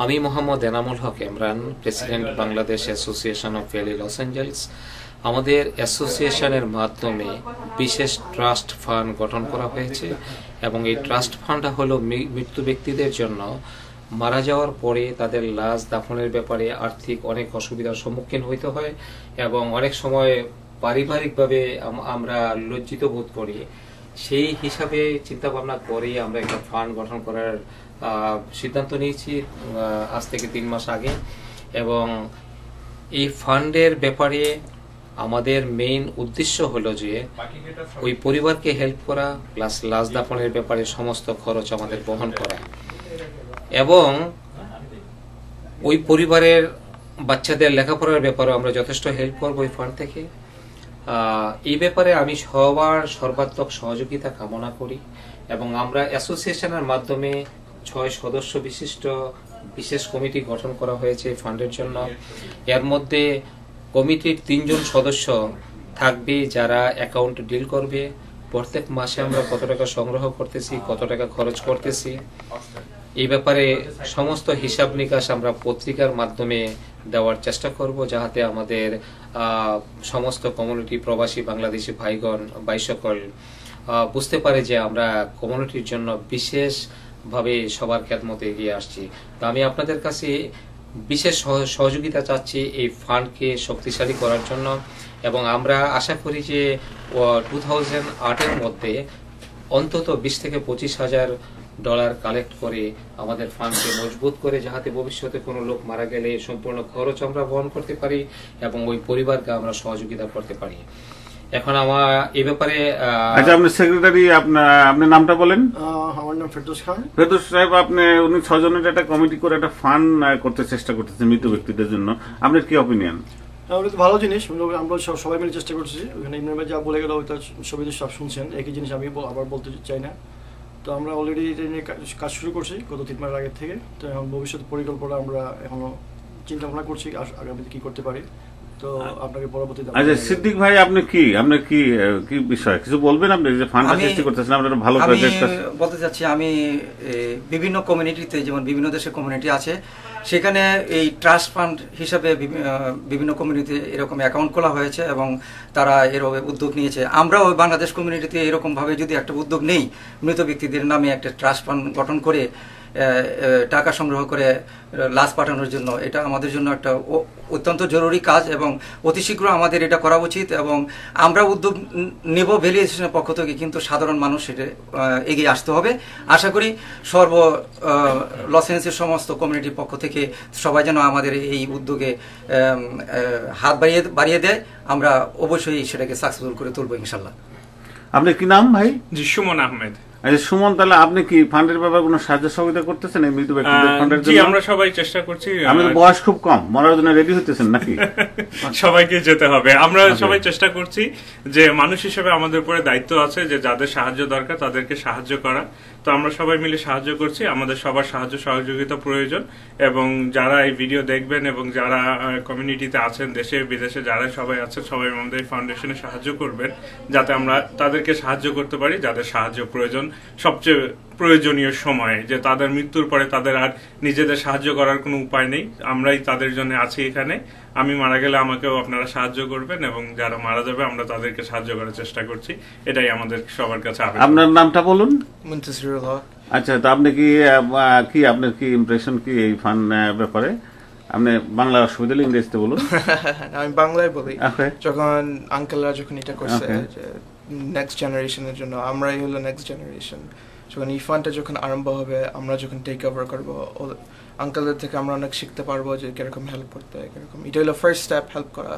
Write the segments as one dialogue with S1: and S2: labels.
S1: আমি Mohammad Enamul Haq Imran, president Bangladesh association of valley Los Angeles. আমাদের অ্যাসোসিয়েশনের মাধ্যমে বিশেষ ট্রাস্ট ফান্ড গঠন করা হয়েছে এবং এই ট্রাস্ট ফান্ডটা হলো মৃত্যু ব্যক্তিদের জন্য মারা যাওয়ার পরে তাদের লাশ দাফনের ব্যাপারে আর্থিক অনেক অসুবিধার সম্মুখীন হইতে হয় এবং অনেক সময় পারিবারিকভাবে আমরা লজ্জিত বোধ করি। সেই হিসাবে চিন্তা ভাবনা করে আমরা একটা ফান্ড গঠন করার সিদ্ধান্ত নিয়েছি আজ থেকে 3 মাস আগে। এবং এই ফান্ডের ব্যাপারে আমাদের মেইন উদ্দেশ্য হলো যে ওই পরিবারকে হেল্প করা, প্লাস লাশ দাফনের ব্যাপারে সমস্ত খরচ আমাদের বহন করা এবং ওই পরিবারের বাচ্চাদের লেখাপড়ার ব্যাপারে আমরা যথেষ্ট হেল্প করবো ওই ফান্ড থেকে। এই ব্যাপারে আমি সবার সর্বাত্মক সহযোগিতা কামনা করি এবং আমরা অ্যাসোসিয়েশনের মাধ্যমে 6 সদস্য বিশিষ্ট বিশেষ কমিটি গঠন করা হয়েছে ফান্ডের জন্য। এর মধ্যে কমিটির 3 জন সদস্য থাকবে যারা অ্যাকাউন্ট ডিল করবে। প্রত্যেক মাসে আমরা কত টাকা সংগ্রহ করতেছি, কত টাকা খরচ করতেছি, এই ব্যাপারে সমস্ত হিসাব নিকাশ আমরা পত্রিকার মাধ্যমে দেওয়ার চেষ্টা করব, যাহাতে আমাদের সমস্ত কমিউনিটি প্রবাসী বাংলাদেশি ভাইগণ ভাই সকল বুঝতে পারে যে আমরা কমিউনিটির জন্য বিশেষভাবে সবার খেদমতে এগিয়ে আসছি। তো আমি আপনাদের কাছে বিশেষ সহযোগিতা চাচ্ছি এই ফান্ডকে শক্তিশালী করার জন্য এবং আমরা আশা করি যে 2008-এর মধ্যে অন্তত 20 থেকে 25 হাজার ডলার কালেক্ট করে আমাদের ফান্ডকে মজবুত করে, যাহাতে ভবিষ্যতে কোনো লোক মারা গেলে সম্পূর্ণ খরচ আমরা বহন করতে পারি এবং ওই পরিবারকে আমরা সহযোগিতা করতে পারি। এখন আমার এই ব্যাপারে
S2: আচ্ছা, আপনি সেক্রেটারি, আপনার নামটা বলেন।
S3: আমার নাম ফেরদৌস খান।
S2: ফেরদৌস সাহেব, উনি 6 জনের একটা কমিটি করে একটা ফান্ড করতে চেষ্টা করতেছেন মৃত ব্যক্তিদের জন্য, আপনার কি অপিনিয়ন?
S3: ওটা তো ভালো জিনিস, আমরা সবাই মিলে চেষ্টা করছি। ওখানে ইমরান ভাই যা বলে গেল ওইটা সবাই সব শুনছেন, একই জিনিস আমি আবার বলতে চাই না। তো আমরা অলরেডি এটা নিয়ে কাজ শুরু করছি গত 3 মাস আগের থেকে। তো এখন ভবিষ্যৎ পরিকল্পনা আমরা এখনো চিন্তা ভাবনা করছি আগামীতে কি করতে পারি। তো আপনাকে পরবর্তী।
S2: আচ্ছা সিদ্দিক ভাই, আপনি কি বিষয় কিছু বলবেন? আপনি যে ফান্ড সৃষ্টি করতেছেন, আপনারা ভালো
S4: বলতে চাচ্ছি। আমি বিভিন্ন কমিউনিটিতে, যেমন বিভিন্ন দেশের কমিউনিটি আছে, সেখানে এই ট্রাস্ট ফান্ড হিসাবে বিভিন্ন কমিউনিটিতে এরকম অ্যাকাউন্ট খোলা হয়েছে এবং তারা এরকম উদ্যোগ নিয়েছে। আমরাও বাংলাদেশ কমিউনিটিতে এরকম ভাবে যদি একটা উদ্যোগ নেই, মৃত ব্যক্তিদের নামে একটা ট্রাস্ট ফান্ড গঠন করে টাকা সংগ্রহ করে লাশ পাঠানোর জন্য, এটা আমাদের জন্য একটা অত্যন্ত জরুরি কাজ এবং অতি শীঘ্র আমাদের এটা করা উচিত। এবং আমরা উদ্যোগ নেব ভ্যালি অ্যাসোসিয়েশনের পক্ষ থেকে, কিন্তু সাধারণ মানুষ সেটা এগিয়ে আসতে হবে। আশা করি লস অ্যাঞ্জেলেসের সমস্ত কমিউনিটির পক্ষ থেকে সবাই যেন আমাদের এই উদ্যোগে হাত বাড়িয়ে দেয়। আমরা অবশ্যই সেটাকে সাকসেসফুল করে তুলব ইনশাল্লাহ।
S2: আপনার কি নাম ভাই?
S5: জি, সুমন আহমেদ।
S2: আচ্ছা সুমন, তাহলে আপনি কি ফান্ডের ব্যাপারে কোনো সাহায্য সহযোগিতা করতেছেন এই মৃত ব্যক্তিদের ফান্ডের জন্য?
S5: জি, আমরা সবাই চেষ্টা করছি।
S2: আমাদের বয়স খুব কম, মরার জন্য রেডি হইতেছেন নাকি?
S5: সবাইকে যেতে হবে। আমরা সবাই চেষ্টা করছি যে মানুষ হিসেবে আমাদের উপরে দায়িত্ব আছে যে যাদের সাহায্য দরকার তাদেরকে সাহায্য করা। তো আমরা সবাই মিলে সাহায্য করছি। আমাদের সবার সাহায্য সহযোগিতা প্রয়োজন এবং যারা এই ভিডিও দেখবেন এবং যারা কমিউনিটিতে আছেন, দেশে বিদেশে যারা সবাই আছেন, সবাই আমাদের ফাউন্ডেশনে সাহায্য করবেন যাতে আমরা তাদেরকে সাহায্য করতে পারি যাদের সাহায্য প্রয়োজন সবচেয়ে প্রয়োজনীয় সময়ে, যে তাদের মৃত্যুর পরে তাদের আর নিজেদের সাহায্য করার কোনো উপায় নেই। আমরাই তাদের জন্য আছি এখানে। আমি মারা গেলে আমাকেও আপনারা সাহায্য করবেন এবং যারা মারা যাবে আমরা তাদেরকে সাহায্য করার চেষ্টা করছি। এটাই আমাদের সবার কাছে আবেদন।
S2: আপনার নামটা বলুন।
S3: মুনতাসিরুল হক।
S2: আচ্ছা, তো আপনি আপনার কি ইমপ্রেশন কি এই ফান্ড ব্যাপারে? আপনি বাংলা অসুবিধা হলে ইংরেজিতে বলুন।
S6: আমি বাংলায় বলি। যখন আঙ্কেলরা যখন এটা করছে নেক্সট জেনারেশনের জন্য, আমরাই হলো নেক্সট জেনারেশন, যখন এই ফান্ডটা যখন আরম্ভ হবে, আমরা যখন টেক ওভার করবো, আঙ্কেলদের থেকে আমরা অনেক শিখতে পারবো যে কিরকম হেল্প করতে হয়, কিরকম। এটা হলো ফার্স্ট স্টেপ, হেল্প করা।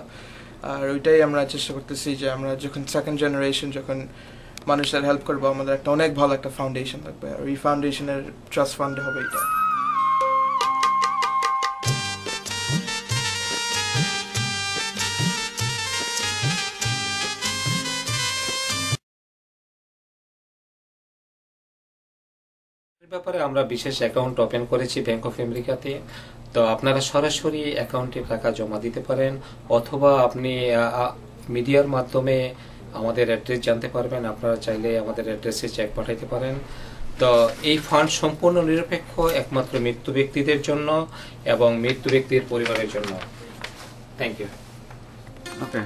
S6: আর ওইটাই আমরা চেষ্টা করতেছি যে আমরা যখন সেকেন্ড জেনারেশন যখন মানুষের হেল্প করবো, আমাদের একটা অনেক ভালো একটা ফাউন্ডেশন থাকবে। আর এই ফাউন্ডেশনের ট্রাস্ট ফান্ড হবে এটা।
S1: ব্যাপারে আমরা বিশেষ অ্যাকাউন্ট ওপেন করেছি ব্যাংক অফ আমেরিকাতে। তো আপনারা সরাসরি অ্যাকাউন্টে টাকা জমা দিতে পারেন অথবা আপনি মিডিয়ার মাধ্যমে আমাদের অ্যাড্রেস জানতে পারবেন। আপনারা চাইলে আমাদের অ্যাড্রেসে চেক পাঠাইতে পারেন। তো এই ফান্ড সম্পূর্ণ নিরপেক্ষ, একমাত্র মৃত্যু ব্যক্তিদের জন্য এবং মৃত্যু ব্যক্তির পরিবারের জন্য। Thank you.
S2: ওকে।